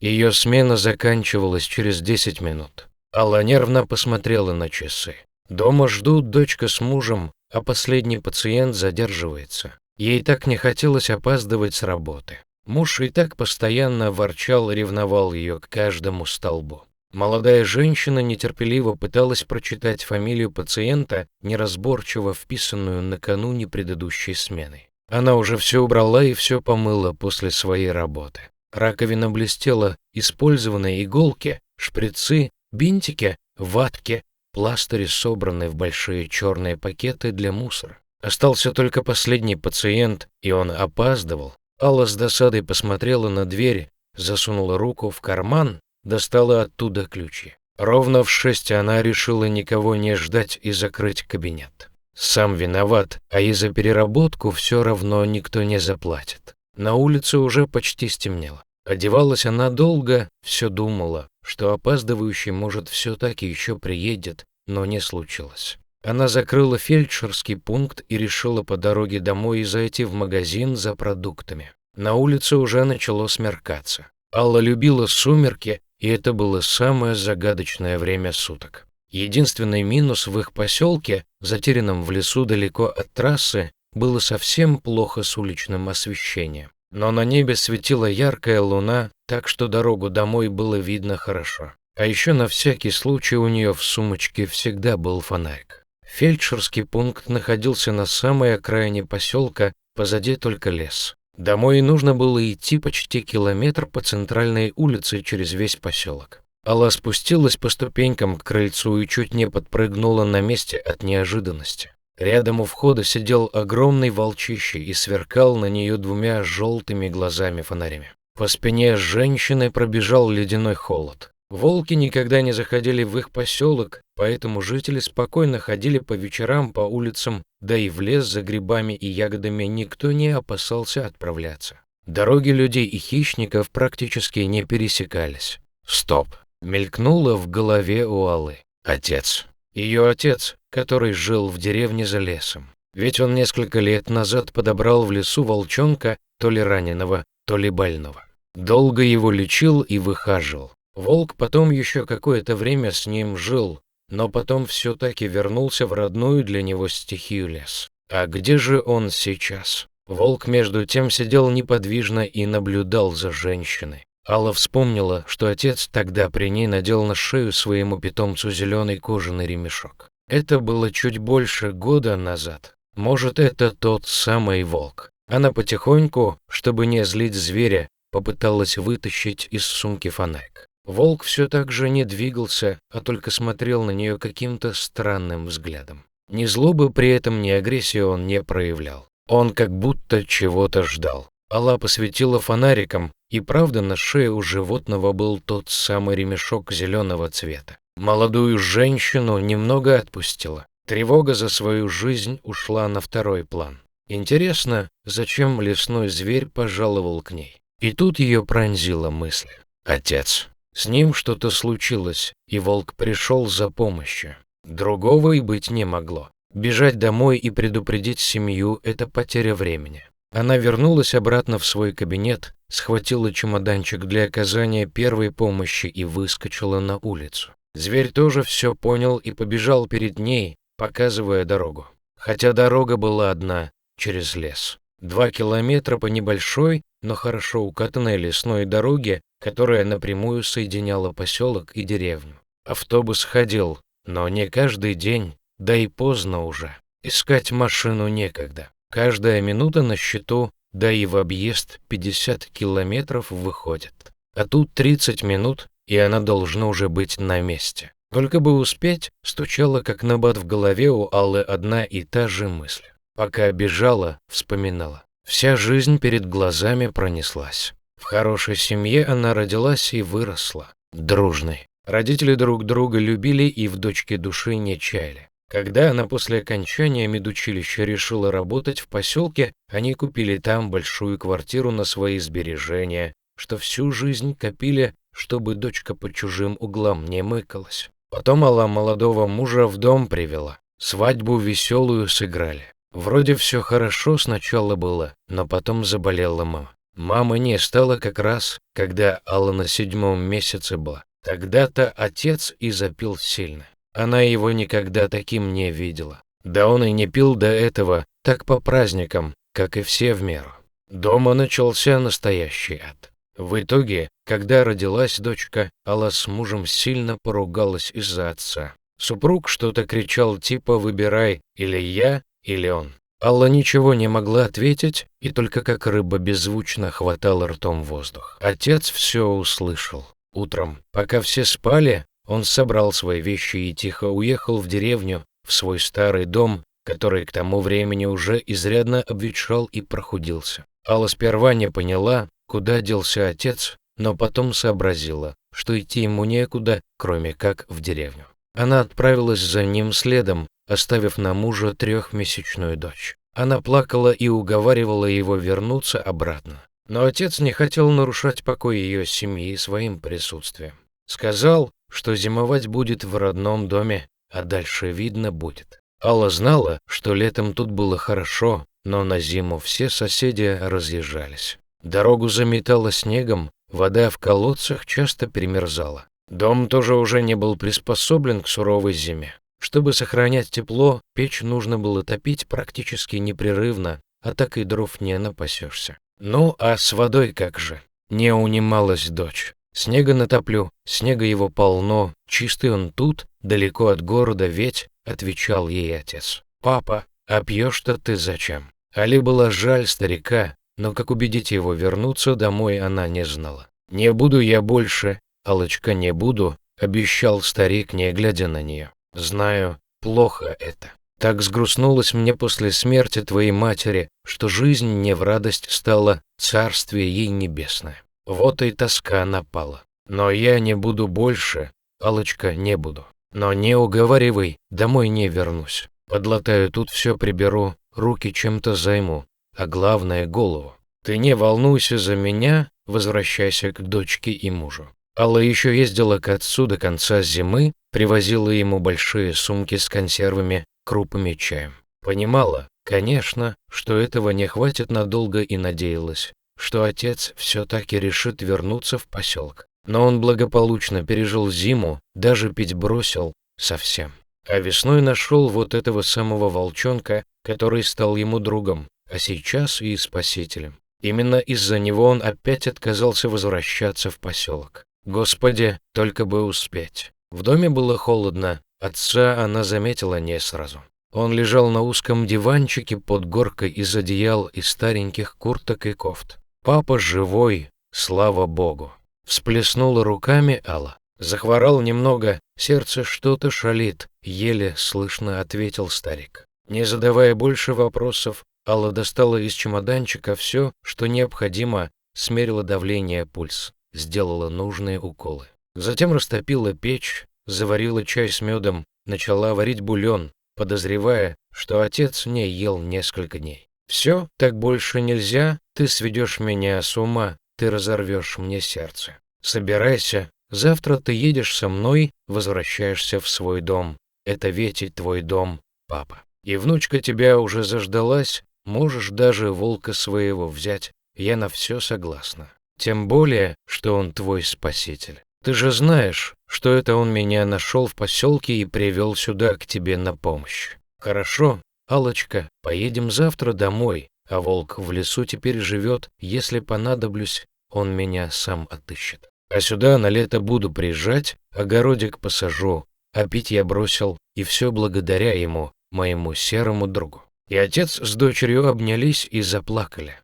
Ее смена заканчивалась через 10 минут. Алла нервно посмотрела на часы. Дома ждут дочка с мужем, а последний пациент задерживается. Ей так не хотелось опаздывать с работы. Муж и так постоянно ворчал и ревновал ее к каждому столбу. Молодая женщина нетерпеливо пыталась прочитать фамилию пациента, неразборчиво вписанную накануне предыдущей смены. Она уже все убрала и все помыла после своей работы. Раковина блестела, использованные иголки, шприцы, бинтики, ватки, пластыри собраны в большие черные пакеты для мусора. Остался только последний пациент, и он опаздывал. Алла с досадой посмотрела на дверь, засунула руку в карман, достала оттуда ключи. Ровно в 6 она решила никого не ждать и закрыть кабинет. Сам виноват, а и за переработку все равно никто не заплатит. На улице уже почти стемнело. Одевалась она долго, все думала, что опаздывающий, может, все-таки еще приедет, но не случилось. Она закрыла фельдшерский пункт и решила по дороге домой зайти в магазин за продуктами. На улице уже начало смеркаться. Алла любила сумерки, и это было самое загадочное время суток. Единственный минус в их поселке, затерянном в лесу далеко от трассы, было совсем плохо с уличным освещением. Но на небе светила яркая луна, так что дорогу домой было видно хорошо. А еще на всякий случай у нее в сумочке всегда был фонарик. Фельдшерский пункт находился на самой окраине поселка, позади только лес. Домой нужно было идти почти километр по центральной улице через весь поселок. Алла спустилась по ступенькам к крыльцу и чуть не подпрыгнула на месте от неожиданности. Рядом у входа сидел огромный волчище и сверкал на нее 2 желтыми глазами-фонарями. По спине женщины пробежал ледяной холод. Волки никогда не заходили в их поселок, поэтому жители спокойно ходили по вечерам по улицам, да и в лес за грибами и ягодами никто не опасался отправляться. Дороги людей и хищников практически не пересекались. Стоп! Мелькнуло в голове у Аллы. Отец. Ее отец, который жил в деревне за лесом. Ведь он несколько лет назад подобрал в лесу волчонка, то ли раненого, то ли больного. Долго его лечил и выхаживал. Волк потом еще какое-то время с ним жил, но потом все-таки вернулся в родную для него стихию лес. А где же он сейчас? Волк между тем сидел неподвижно и наблюдал за женщиной. Алла вспомнила, что отец тогда при ней надел на шею своему питомцу зеленый кожаный ремешок. Это было чуть больше года назад. Может, это тот самый волк. Она потихоньку, чтобы не злить зверя, попыталась вытащить из сумки фонарик. Волк все так же не двигался, а только смотрел на нее каким-то странным взглядом. Ни злобы при этом, ни агрессии он не проявлял. Он как будто чего-то ждал. Алла посветила фонариком, и правда на шее у животного был тот самый ремешок зеленого цвета. Молодую женщину немного отпустила. Тревога за свою жизнь ушла на второй план. Интересно, зачем лесной зверь пожаловал к ней? И тут ее пронзила мысль. Отец. С ним что-то случилось, и волк пришел за помощью. Другого и быть не могло. Бежать домой и предупредить семью – это потеря времени. Она вернулась обратно в свой кабинет, схватила чемоданчик для оказания первой помощи и выскочила на улицу. Зверь тоже все понял и побежал перед ней, показывая дорогу. Хотя дорога была одна, через лес. 2 километра по небольшой, но хорошо укатанной лесной дороге, которая напрямую соединяла поселок и деревню. Автобус ходил, но не каждый день, да и поздно уже. Искать машину некогда. Каждая минута на счету, да и в объезд 50 километров выходит. А тут 30 минут, и она должна уже быть на месте. Только бы успеть, стучала как набат в голове у Аллы одна и та же мысль. Пока бежала, вспоминала. Вся жизнь перед глазами пронеслась. В хорошей семье она родилась и выросла. Дружной. Родители друг друга любили и в дочке души не чаяли. Когда она после окончания медучилища решила работать в поселке, они купили там большую квартиру на свои сбережения, что всю жизнь копили, чтобы дочка по чужим углам не мыкалась. Потом Алла молодого мужа в дом привела. Свадьбу веселую сыграли. Вроде все хорошо сначала было, но потом заболела мама. Мама не стала как раз, когда Алла на 7-м месяце была. Тогда-то отец и запил сильно. Она его никогда таким не видела. Да он и не пил до этого так по праздникам, как и все в меру. Дома начался настоящий ад. В итоге, когда родилась дочка, Алла с мужем сильно поругалась из-за отца. Супруг что-то кричал типа «выбирай, или я, или он». Алла ничего не могла ответить и только как рыба беззвучно хватала ртом воздух. Отец все услышал. Утром, пока все спали, он собрал свои вещи и тихо уехал в деревню, в свой старый дом, который к тому времени уже изрядно обветшал и прохудился. Алла сперва не поняла, куда делся отец, но потом сообразила, что идти ему некуда, кроме как в деревню. Она отправилась за ним следом, оставив на мужа 3-месячную дочь. Она плакала и уговаривала его вернуться обратно. Но отец не хотел нарушать покой ее семьи своим присутствием. Сказал, что зимовать будет в родном доме, а дальше видно будет. Алла знала, что летом тут было хорошо, но на зиму все соседи разъезжались. Дорогу заметало снегом, вода в колодцах часто перемерзала. Дом тоже уже не был приспособлен к суровой зиме. Чтобы сохранять тепло, печь нужно было топить практически непрерывно, а так и дров не напасешься. Ну, а с водой как же? Не унималась дочь. Снега натоплю, снега его полно, чистый он тут, далеко от города, ведь, отвечал ей отец. Папа, а пьешь-то ты зачем? Али было жаль старика, но как убедить его вернуться домой она не знала. Не буду я больше, Аллочка, не буду, обещал старик, не глядя на нее. Знаю, плохо это. Так сгрустнулось мне после смерти твоей матери, что жизнь мне в радость стала, царствие ей небесное. Вот и тоска напала. Но я не буду больше, Аллочка, не буду. Но не уговаривай, домой не вернусь. Подлатаю тут все, приберу, руки чем-то займу, а главное голову. Ты не волнуйся за меня, возвращайся к дочке и мужу. Алла еще ездила к отцу до конца зимы, привозила ему большие сумки с консервами, крупами, чаем. Понимала, конечно, что этого не хватит надолго, и надеялась, что отец все-таки решит вернуться в поселок. Но он благополучно пережил зиму, даже пить бросил совсем. А весной нашел вот этого самого волчонка, который стал ему другом, а сейчас и спасителем. Именно из-за него он опять отказался возвращаться в поселок. Господи, только бы успеть. В доме было холодно, отца она заметила не сразу. Он лежал на узком диванчике под горкой из одеял и стареньких курток и кофт. Папа живой, слава богу. Всплеснула руками Алла. Захворал немного, сердце что-то шалит, еле слышно ответил старик. Не задавая больше вопросов, Алла достала из чемоданчика все, что необходимо, смерила давление, пульс, сделала нужные уколы. Затем растопила печь, заварила чай с медом, начала варить бульон, подозревая, что отец не ел несколько дней. «Все, так больше нельзя, ты сведешь меня с ума, ты разорвешь мне сердце. Собирайся, завтра ты едешь со мной, возвращаешься в свой дом. Это ведь и твой дом, папа. И внучка тебя уже заждалась, можешь даже волка своего взять, я на все согласна. Тем более, что он твой спаситель. Ты же знаешь, что это он меня нашел в поселке и привел сюда к тебе на помощь. Хорошо, Аллочка, поедем завтра домой, а волк в лесу теперь живет, если понадоблюсь, он меня сам отыщет. А сюда на лето буду приезжать, огородик посажу, а пить я бросил, и все благодаря ему, моему серому другу». И отец с дочерью обнялись и заплакали.